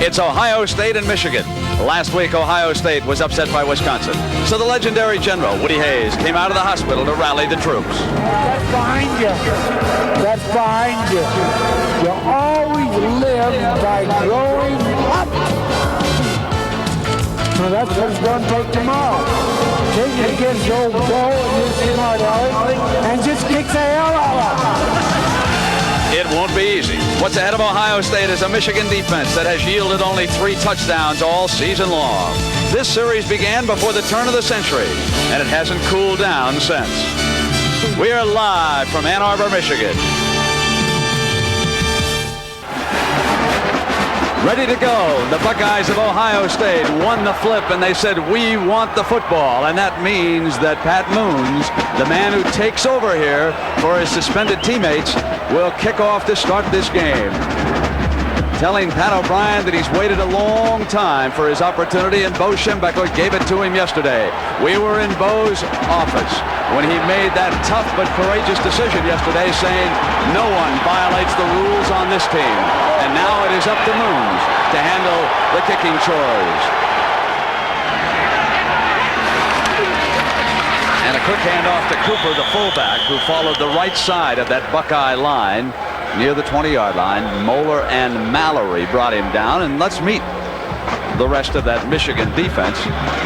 It's Ohio State and Michigan. Last week, Ohio State was upset by Wisconsin. So the legendary general, Woody Hayes, came out of the hospital to rally the troops. That's behind you. That's behind you. You always live by growing up. So that's what's going to take tomorrow. Take it against your ball and your smart aleck and just kick the hell out of it. It won't be easy. What's ahead of Ohio State is a Michigan defense that has yielded only 3 touchdowns all season long. This series began before the turn of the century, and it hasn't cooled down since. We are live from Ann Arbor, Michigan. Ready to go. The Buckeyes of Ohio State won the flip, and they said, we want the football. And that means that Pat Moons, the man who takes over here for his suspended teammates, will kick off to start this game. Telling Pat O'Brien that he's waited a long time for his opportunity, and Bo Schembechler gave it to him yesterday. We were in Bo's office when he made that tough but courageous decision yesterday, saying no one violates the rules on this team. And now it is up to Moons to handle the kicking chores. And a quick handoff to Cooper, the fullback, who followed the right side of that Buckeye line near the 20-yard line. Moeller and Mallory brought him down, and let's meet the rest of that Michigan defense.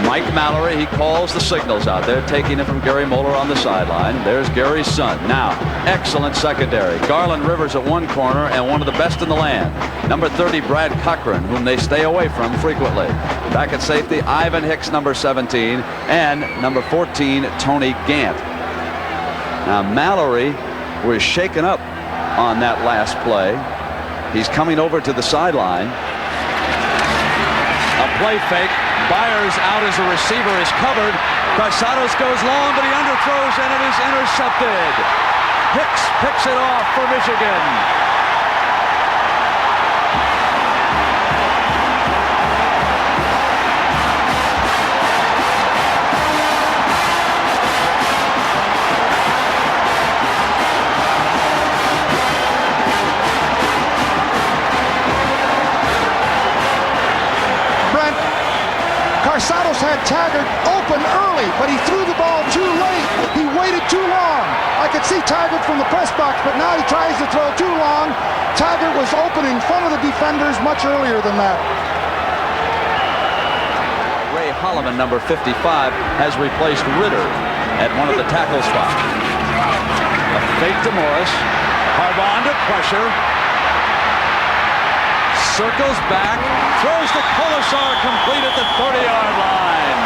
Mike Mallory, he calls the signals out there, taking it from Gary Moeller on the sideline. There's Gary's son. Now, excellent secondary. Garland Rivers at one corner, and one of the best in the land. Number 30, Brad Cochran, whom they stay away from frequently. Back at safety, Ivan Hicks, number 17, and number 14, Tony Gant. Now, Mallory was shaken up on that last play. He's coming over to the sideline. A play fake. Byers out as a receiver is covered. Carsados goes long, but he underthrows, and it is intercepted. Hicks picks it off for Michigan. Carsados had Taggart open early, but he threw the ball too late. He waited too long. I could see Taggart from the press box, but now he tries to throw too long. Taggart was open in front of the defenders much earlier than that. Ray Holloman, number 55, has replaced Ritter at one of the tackle spots. A fake to Morris. Harbaugh under pressure. Circles back, throws to Colasar, complete at the 30-yard line.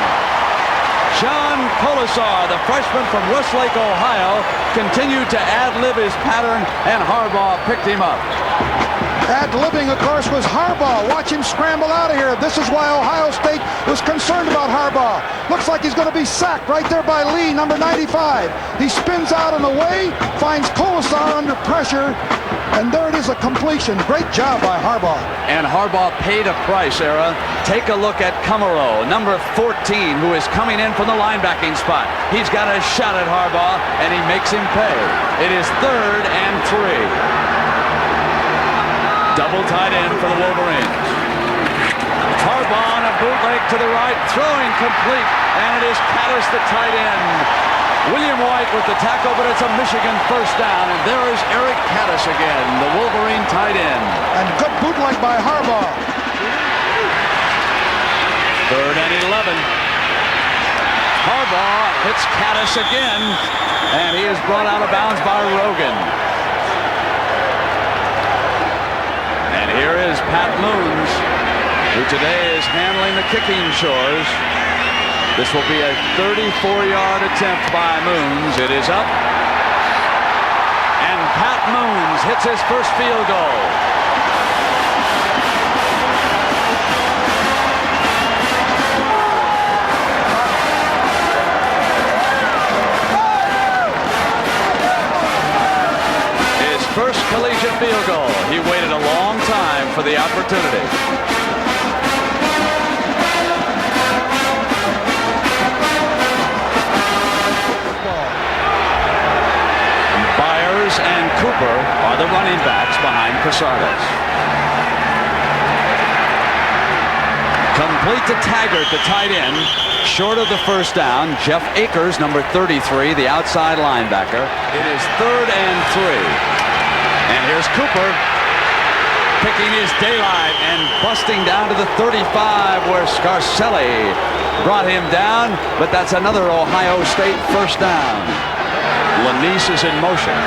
John Colasar, the freshman from Westlake, Ohio, continued to ad-lib his pattern, and Harbaugh picked him up. Ad-libbing, of course, was Harbaugh. Watch him scramble out of here. This is why Ohio State was concerned about Harbaugh. Looks like he's going to be sacked right there by Lee, number 95. He spins out and away, finds Colasar under pressure, and there it is, a completion. Great job by Harbaugh. And Harbaugh paid a price, Era. Take a look at Kummerow, number 14, who is coming in from the linebacking spot. He's got a shot at Harbaugh, and he makes him pay. It is 3rd and 3. Double tight end for the Wolverines. Harbaugh on a bootleg to the right, throwing complete, and it is Caddis, the tight end. William White with the tackle, but it's a Michigan first down, and there is Eric Caddis again, the Wolverine tight end. And good bootleg by Harbaugh. 3rd and 11. Harbaugh hits Caddis again, and he is brought out of bounds by Rogan. And here is Pat Moons, who today is handling the kicking chores. This will be a 34-yard attempt by Moons. It is up. And Pat Moons hits his first field goal. His first collegiate field goal. He waited a long time for the opportunity. Byers and Cooper are the running backs behind Casares. Complete to Taggart, the tight end. Short of the first down. Jeff Akers, number 33, the outside linebacker. It is 3rd and 3. And here's Cooper picking his daylight and busting down to the 35 where Scarcelli brought him down. But that's another Ohio State first down. Lanise is in motion.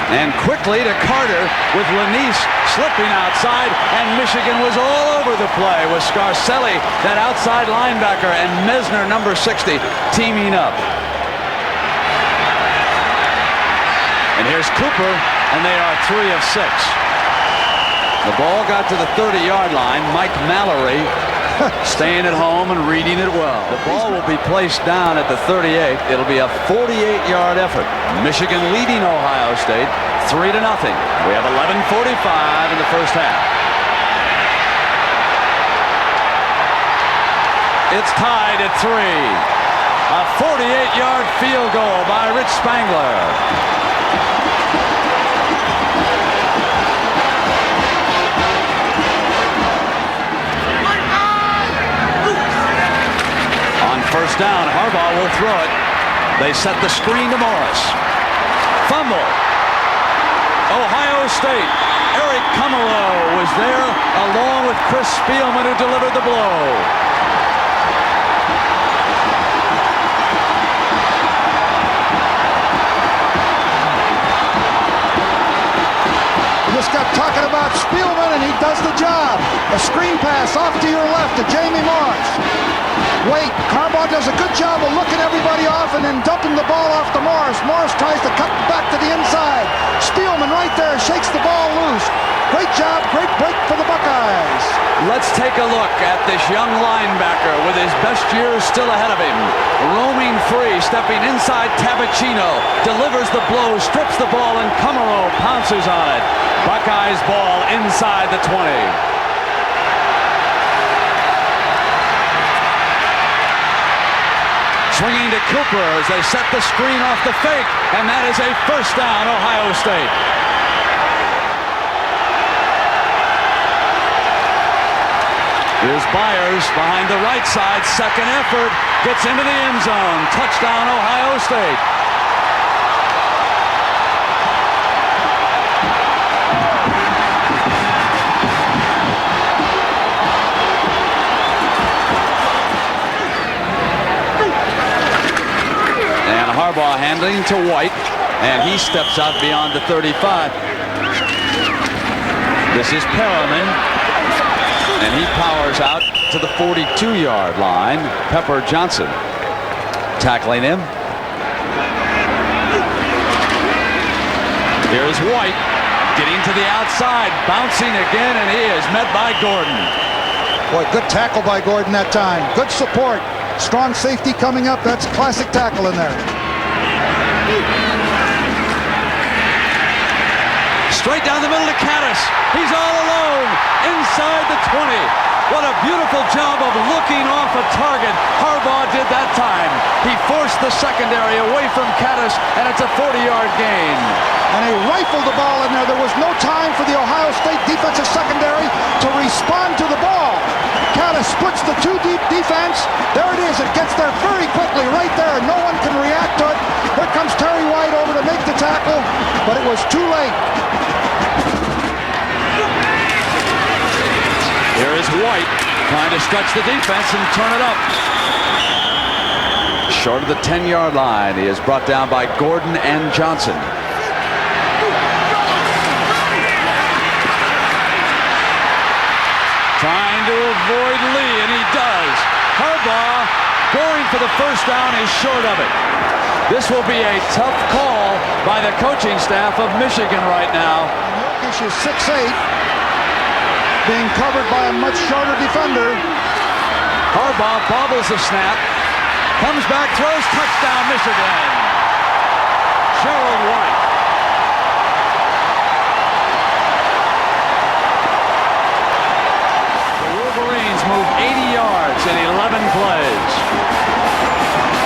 And quickly to Carter with Lanise slipping outside, and Michigan was all over the play with Scarcelli, that outside linebacker, and Mesner, number 60, teaming up. And here's Cooper, and they are 3 of 6. The ball got to the 30-yard line. Mike Mallory staying at home and reading it well. The ball will be placed down at the 38. It'll be a 48-yard effort. Michigan leading Ohio State 3-0. We have 11:45 in the first half. It's tied at 3. A 48-yard field goal by Rich Spangler. First down, Harbaugh will throw it. They set the screen to Morris. Fumble. Ohio State. Eric Kummerow was there along with Chris Spielman, who delivered the blow. We just got talking about Spielman, and he does the job. A screen pass off to your left to Jamie Morris. Wait, Harbaugh does a good job of looking everybody off and then dumping the ball off to Morris. Morris tries to cut back to the inside. Spielman right there shakes the ball loose. Great job, great break for the Buckeyes. Let's take a look at this young linebacker with his best years still ahead of him. Roaming free, stepping inside Tabacino, delivers the blow, strips the ball, and Kummerow pounces on it. Buckeyes ball inside the 20. Swinging to Cooper as they set the screen off the fake, and that is a first down, Ohio State. Here's Byers behind the right side, second effort, gets into the end zone, touchdown, Ohio State. Harbaugh handling to White, and he steps out beyond the 35. This is Perriman, and he powers out to the 42-yard line. Pepper Johnson tackling him. Here's White getting to the outside, bouncing again, and he is met by Gordon. Boy, good tackle by Gordon that time. Good support. Strong safety coming up. That's classic tackle in there. Straight down the middle to Caddis. He's all alone inside the 20. What a beautiful job of looking off a target Harbaugh did that time. He forced the secondary away from Caddis, and it's a 40-yard gain. And he rifled the ball in there. There was no time for the Ohio State defensive secondary to respond to the ball. Caddis splits the two-deep defense. There it is. It gets there very quickly right there, and no one can react to it. Here comes Terry White over to make the tackle, but it was too late. Here is White trying to stretch the defense and turn it up. Short of the 10-yard line. He is brought down by Gordon and Johnson. Trying to avoid Lee, and he does. Harbaugh going for the first down is short of it. This will be a tough call by the coaching staff of Michigan right now. Jokic is 6'8", being covered by a much shorter defender. Harbaugh bobbles the snap, comes back, throws, touchdown, Michigan. Gerald White. The Wolverines move 80 yards in 11 plays.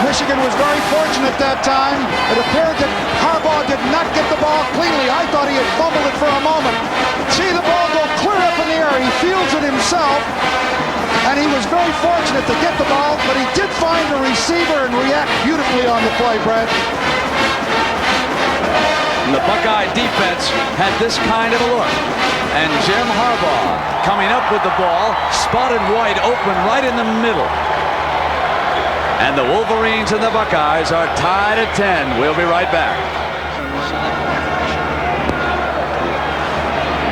Michigan was very fortunate that time. It appeared that Harbaugh did not get the ball cleanly. I thought he had fumbled it for a moment. See the ball go clear up in the air. He fields it himself. And he was very fortunate to get the ball, but he did find a receiver and react beautifully on the play, Brad. The Buckeye defense had this kind of a look. And Jim Harbaugh coming up with the ball, spotted White open right in the middle. And the Wolverines and the Buckeyes are tied at 10. We'll be right back.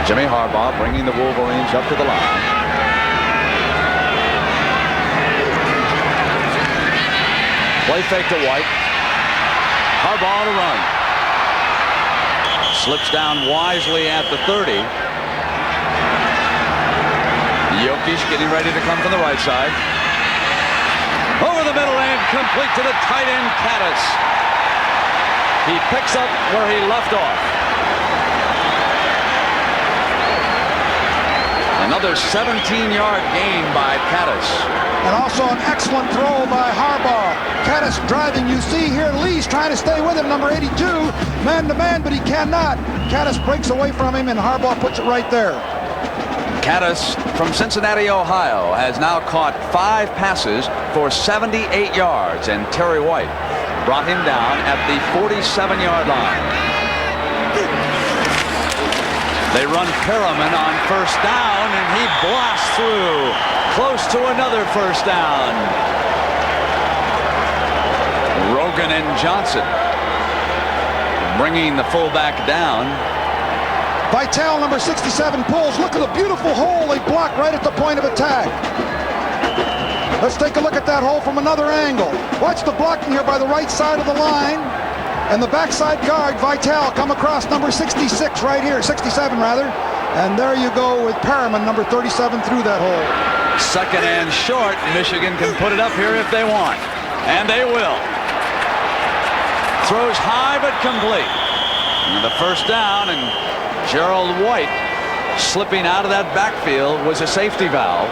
Jimmy Harbaugh bringing the Wolverines up to the line. Play fake to White. Harbaugh to run. Slips down wisely at the 30. Jokic getting ready to come from the right side. Over the middle and complete to the tight end, Caddis. He picks up where he left off. Another 17-yard gain by Caddis. And also an excellent throw by Harbaugh. Caddis driving. You see here Lee's trying to stay with him, number 82, man-to-man, but he cannot. Caddis breaks away from him, and Harbaugh puts it right there. Caddis from Cincinnati, Ohio, has now caught 5 passes for 78 yards, and Terry White brought him down at the 47-yard line. They run Perriman on first down, and he blasts through. Close to another first down. Rogan and Johnson bringing the fullback down. Vitale, number 67, pulls. Look at the beautiful hole they blocked right at the point of attack. Let's take a look at that hole from another angle. Watch the blocking here by the right side of the line. And the backside guard, Vitale, come across number 66 right here, 67 rather. And there you go with Perriman, number 37, through that hole. Second and short. Michigan can put it up here if they want. And they will. Throws high but complete. And the first down, and Gerald White slipping out of that backfield was a safety valve.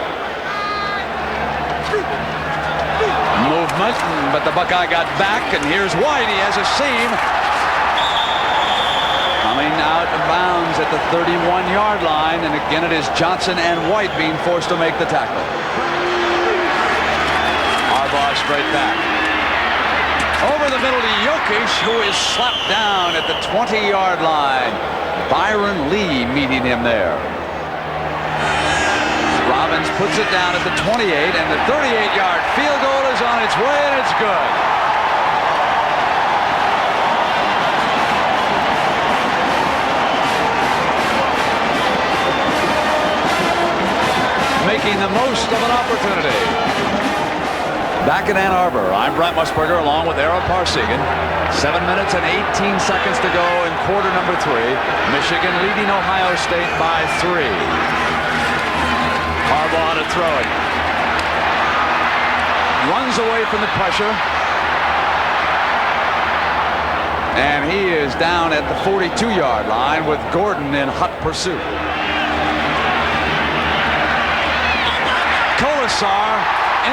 Movement, but the Buckeye got back, and here's White. He has a seam. Coming out of bounds at the 31-yard line, and again it is Johnson and White being forced to make the tackle. Harbaugh straight back. Over the middle to Jokic, who is slapped down at the 20-yard line. Byron Lee meeting him there. Robbins puts it down at the 28, and the 38-yard field goal is on its way, and it's good. Making the most of an opportunity. Back in Ann Arbor, I'm Brent Musburger along with Aaron Parsegan. 7 minutes and 18 seconds to go in quarter number 3. Michigan leading Ohio State by 3. Harbaugh to throw it. Runs away from the pressure. And he is down at the 42-yard line with Gordon in hot pursuit. Colasar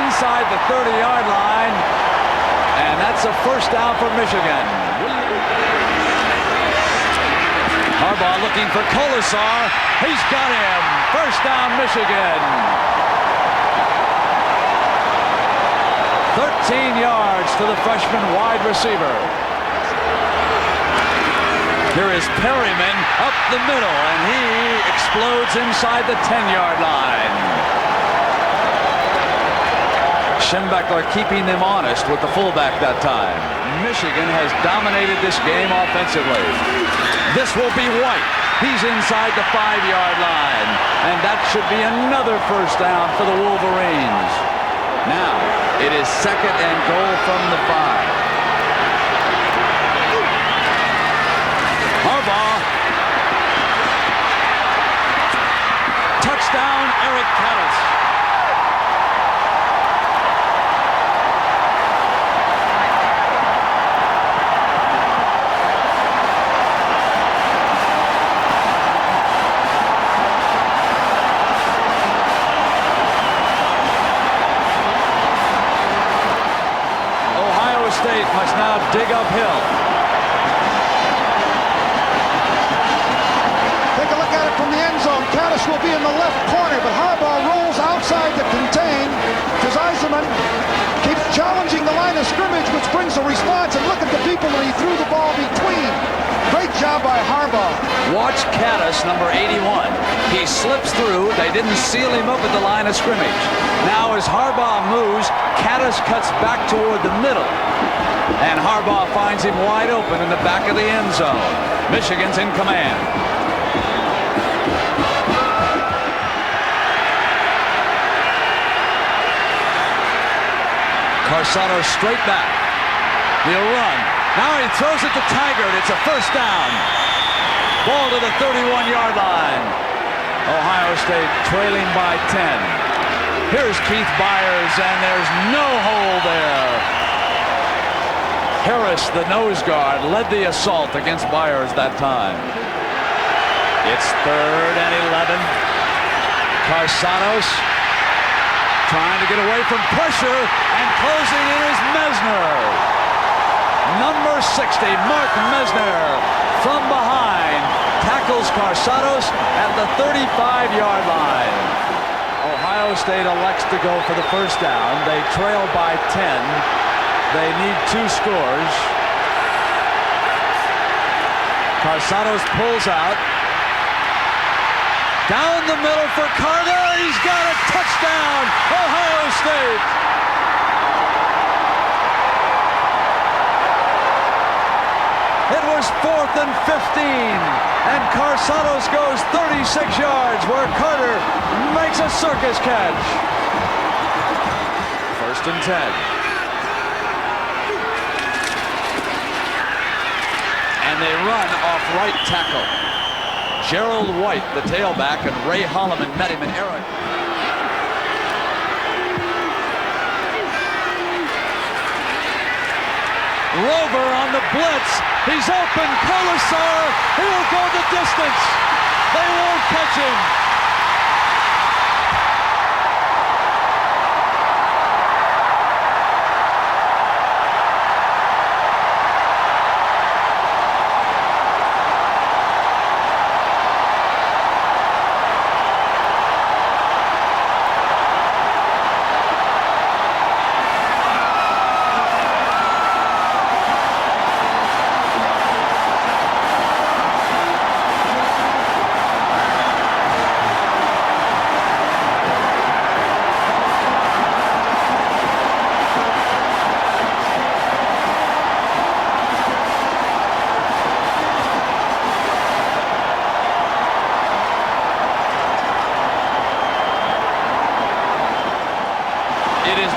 inside the 30-yard line. And that's a first down for Michigan. Harbaugh looking for Colasar. He's got him. First down, Michigan. 13 yards to the freshman wide receiver. Here is Perriman up the middle, and he explodes inside the 10-yard line. Schembechler keeping them honest with the fullback that time. Michigan has dominated this game offensively. This will be White. He's inside the 5-yard line. And that should be another first down for the Wolverines. Now, it is second and goal from the 5. Harbaugh. Touchdown, Eric Caddis. State must now dig uphill. Take a look at it from the end zone. Caddis will be in the left corner, but Harbaugh rolls outside to contain. Heisman keeps challenging the line of scrimmage, which brings a response. And look at the people that he threw the ball between. Great job by Harbaugh. Watch Caddis, number 81. He slips through. They didn't seal him up at the line of scrimmage. Now as Harbaugh moves, Caddis cuts back toward the middle. And Harbaugh finds him wide open in the back of the end zone. Michigan's in command. Carsano straight back. He'll run. Now he throws it to Taggart. It's a first down. Ball to the 31-yard line. Ohio State trailing by 10. Here's Keith Byers, and there's no hole there. Harris, the nose guard, led the assault against Byers that time. It's 3rd and 11. Carsanos trying to get away from pressure, and closing in is Mesner. Number 60, Mark Mesner, from behind, tackles Carsanos at the 35-yard line. Ohio State elects to go for the first down. They trail by 10. They need 2 scores. Carsanos pulls out. Down the middle for Carter. He's got a touchdown, Ohio State. It was 4th and 15, and Carsanos goes 36 yards where Carter makes a circus catch. 1st and 10. And they run off right tackle. Gerald White, the tailback, and Ray Holloman met him in error. Rover on the blitz. He's open. Colasar. He'll go the distance. They won't catch him.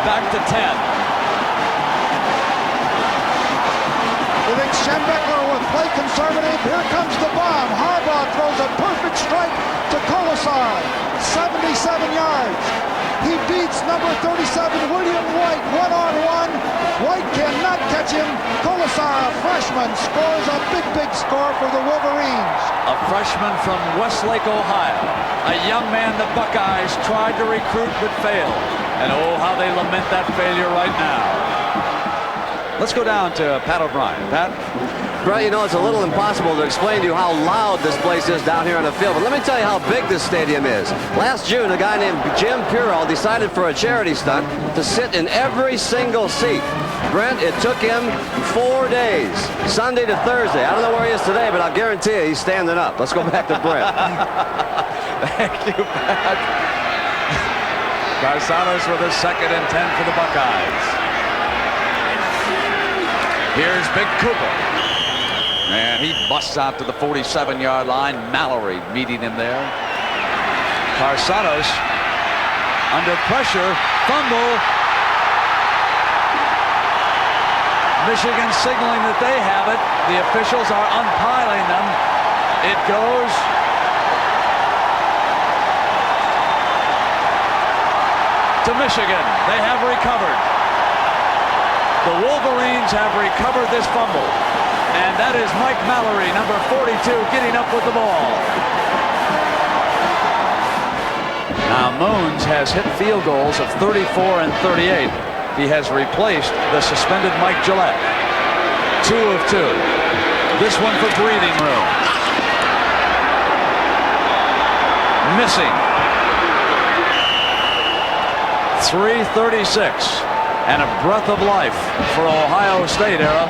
Back to 10. They think Schembechler with play conservative. Here comes the bomb. Harbaugh throws a perfect strike to Colasar. 77 yards. He beats number 37, William White, one-on-one. White cannot catch him. Colasar, a freshman, scores a big score for the Wolverines. A freshman from Westlake, Ohio. A young man the Buckeyes tried to recruit but failed. And oh, how they lament that failure right now. Let's go down to Pat O'Brien. Pat? Brett, you know, it's a little impossible to explain to you how loud this place is down here on the field. But let me tell you how big this stadium is. Last June, a guy named Jim Purell decided for a charity stunt to sit in every single seat. Brent, it took him 4 days, Sunday to Thursday. I don't know where he is today, but I'll guarantee you he's standing up. Let's go back to Brent. Thank you, Pat. Carsanos with a 2nd and 10 for the Buckeyes. Here's Big Cooper. And he busts out to the 47-yard line. Mallory meeting him there. Carsanos under pressure. Fumble. Michigan signaling that they have it. The officials are unpiling them. It goes to Michigan. They have recovered. The Wolverines have recovered this fumble. And that is Mike Mallory, number 42, getting up with the ball. Now Moons has hit field goals of 34 and 38. He has replaced the suspended Mike Gillette. 2 of 2. This one for breathing room. Missing. 3:36 and a breath of life for Ohio State era.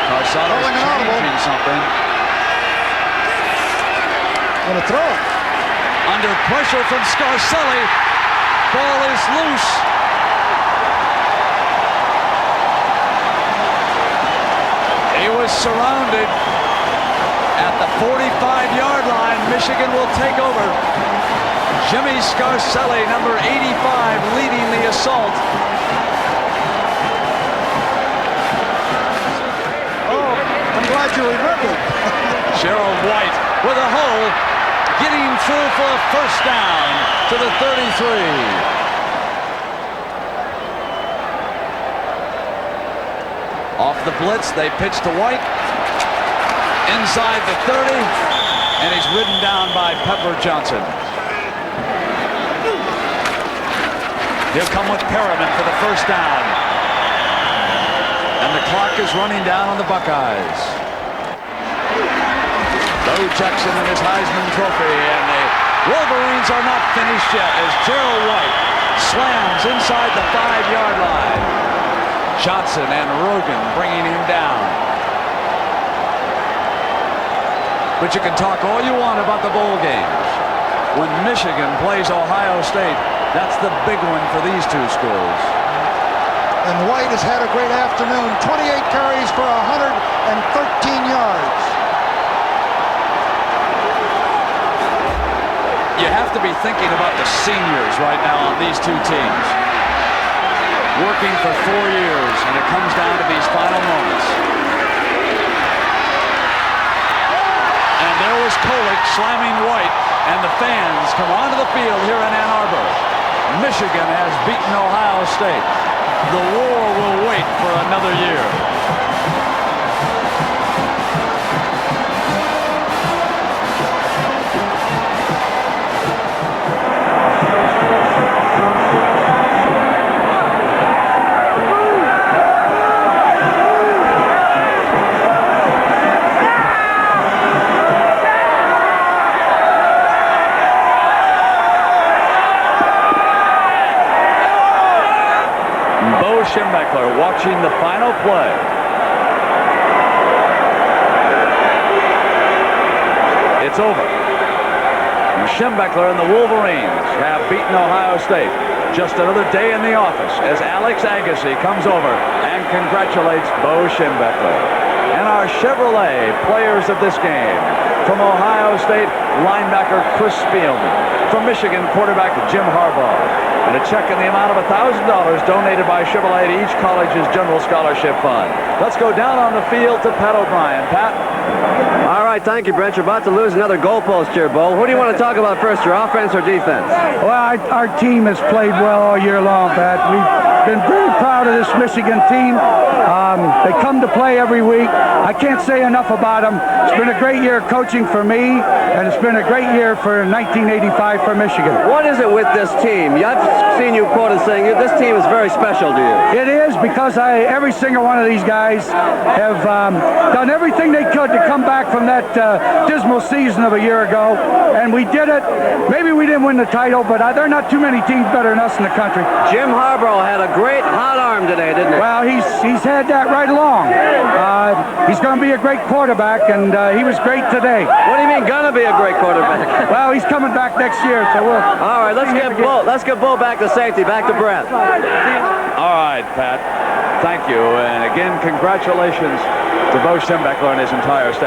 Carcello's changing something. Gonna throw it. Under pressure from Scarcelli. Ball is loose. He was surrounded at the 45-yard line. Michigan will take over. Jimmy Scarcelli, number 85, leading the assault. Oh, I'm glad you remembered. Gerald White with a hole, getting through for a first down to the 33. Off the blitz, they pitch to White. Inside the 30, and he's ridden down by Pepper Johnson. He'll come with Perriman for the first down. And the clock is running down on the Buckeyes. Bo Jackson and his Heisman Trophy, and the Wolverines are not finished yet as Gerald White slams inside the 5-yard line. Johnson and Rogan bringing him down. But you can talk all you want about the bowl games. When Michigan plays Ohio State, that's the big one for these two schools. And White has had a great afternoon. 28 carries for 113 yards. You have to be thinking about the seniors right now on these two teams. Working for 4 years, and it comes down to these final moments. And there was Kolick slamming White, and the fans come onto the field here in Ann Arbor. Michigan has beaten Ohio State. The war will wait for another year. Schembechler watching the final play. It's over. Schembechler and the Wolverines have beaten Ohio State. Just another day in the office as Alex Agassi comes over and congratulates Bo Schembechler. And our Chevrolet players of this game: from Ohio State, linebacker Chris Spielman; from Michigan, quarterback Jim Harbaugh. And a check in the amount of $1,000 donated by Chevrolet to each college's general scholarship fund. Let's go down on the field to Pat O'Brien. Pat? All right, thank you, Brent. You're about to lose another goalpost here, Bo. Who do you want to talk about first, your offense or defense? Well, our team has played well all year long, Pat. We've been very proud of this Michigan team. They come to play every week. I can't say enough about them. It's been a great year coaching for me, and it's been a great year for 1985 for Michigan. What is it with this team? I've seen you quoted saying this team is very special to you. It is, because every single one of these guys have done everything they could to come back from that dismal season of a year ago, and we did it. Maybe we didn't win the title, but there are not too many teams better than us in the country. Jim Harbaugh had a great hot arm today, didn't he? Well, he's had that right along. He's going to be a great quarterback, and he was great today. What do you mean, gonna be a great quarterback? Well, he's coming back next year, so we'll... All right, let's get Bo back to safety. Back to Brent. All right, Pat. Thank you. And again, congratulations to Bo Schembechler and his entire staff.